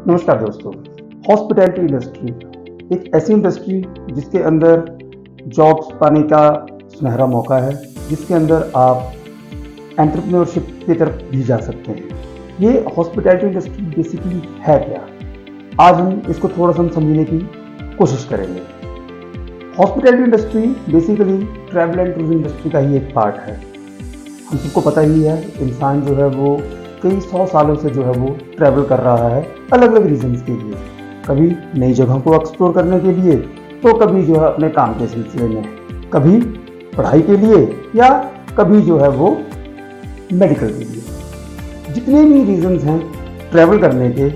नमस्कार दोस्तों। Hospitality industry एक ऐसी इंडस्ट्री जिसके अंदर जॉब्स पाने का सुनहरा मौका है, जिसके अंदर आप एंटरप्रेन्योरशिप की तरफ भी जा सकते हैं। ये हॉस्पिटैलिटी इंडस्ट्री बेसिकली है क्या, आज हम इसको थोड़ा सा समझने की कोशिश करेंगे। Hospitality industry basically travel and tourism industry का ही एक पार्ट है। हम सबको पता ही है, इंसान जो है वो कई 100 सालों से जो है वो ट्रैवल कर रहा है अलग अलग रीजंस के लिए। कभी नई जगहों को एक्सप्लोर करने के लिए, तो कभी जो है अपने काम के सिलसिले में, कभी पढ़ाई के लिए, या कभी जो है वो मेडिकल के लिए। जितने भी रीजंस हैं ट्रैवल करने के,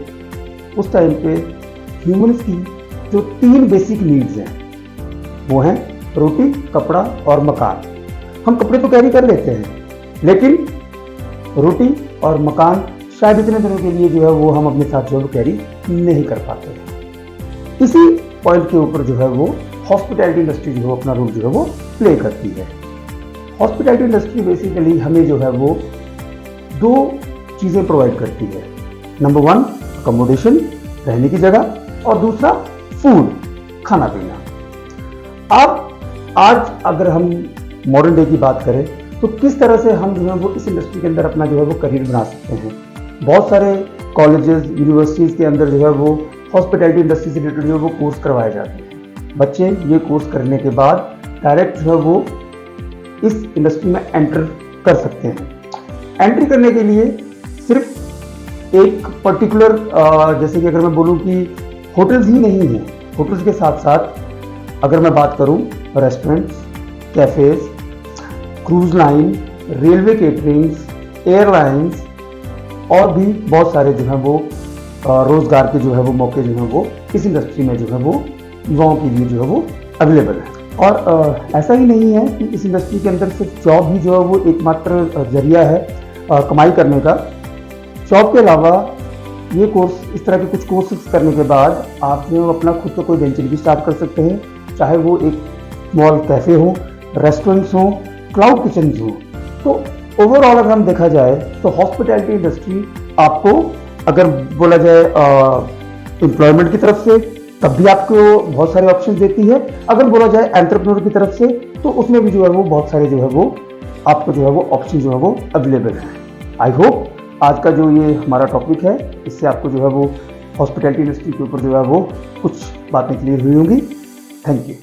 उस टाइम पे ह्यूमंस की जो 3 बेसिक नीड्स हैं वो हैं रोटी, कपड़ा और मकान। हम कपड़े तो कैरी कर लेते हैं, लेकिन रोटी और मकान शायद इतने दिनों के लिए जो है वो हम अपने साथ जो है कैरी नहीं कर पाते हैं। इसी पॉइंट के ऊपर जो है वो हॉस्पिटैलिटी इंडस्ट्री जो है अपना रोल जो है वो प्ले करती है। हॉस्पिटैलिटी इंडस्ट्री बेसिकली हमें जो है वो 2 चीज़ें प्रोवाइड करती है। नंबर 1 अकोमोडेशन, रहने की जगह, और दूसरा फूड, खाना पीना। अब आज अगर हम मॉडर्न डे की बात करें तो किस तरह से हम जो है वो इस इंडस्ट्री के अंदर अपना जो है वो करियर बना सकते हैं। बहुत सारे कॉलेजेस, यूनिवर्सिटीज़ के अंदर जो है वो हॉस्पिटैलिटी इंडस्ट्री से रिलेटेड जो है वो कोर्स करवाए जाते हैं। बच्चे ये कोर्स करने के बाद डायरेक्ट जो है वो इस इंडस्ट्री में एंटर कर सकते हैं। एंट्री करने के लिए सिर्फ एक पर्टिकुलर जैसे कि अगर मैं बोलूँ कि होटल्स ही नहीं हैं, होटल्स के साथ साथ अगर मैं बात करूँ restaurants, cafes, cruise line, railway caterings, airlines और भी बहुत सारे जो है वो रोजगार के जो है वो मौके जो है वो इस इंडस्ट्री में जो है वो युवाओं के लिए जो है वो अवेलेबल है। और ऐसा ही नहीं है कि इस इंडस्ट्री के अंदर सिर्फ जॉब ही जो है वो एकमात्र जरिया है कमाई करने का। जॉब के अलावा ये कोर्स, इस तरह के कुछ कोर्सेज करने के बाद आप जो अपना खुद का कोई वेंचर भी स्टार्ट कर सकते हैं, चाहे वो एक स्मॉल कैफ़े हो, रेस्टोरेंट्स हो, क्लाउड किचन हो। तो ओवरऑल अगर हम देखा जाए तो हॉस्पिटैलिटी इंडस्ट्री आपको अगर बोला जाए एम्प्लॉयमेंट की तरफ से, तब भी आपको बहुत सारे ऑप्शंस देती है। अगर बोला जाए एंटरप्रेन्योर की तरफ से, तो उसमें भी जो है वो बहुत सारे जो है वो आपको जो है वो ऑप्शन जो है वो अवेलेबल है। आई होप आज का जो ये हमारा टॉपिक है, इससे आपको जो है वो हॉस्पिटैलिटी इंडस्ट्री के ऊपर जो है वो कुछ बातें क्लियर हुई होंगी। Thank you.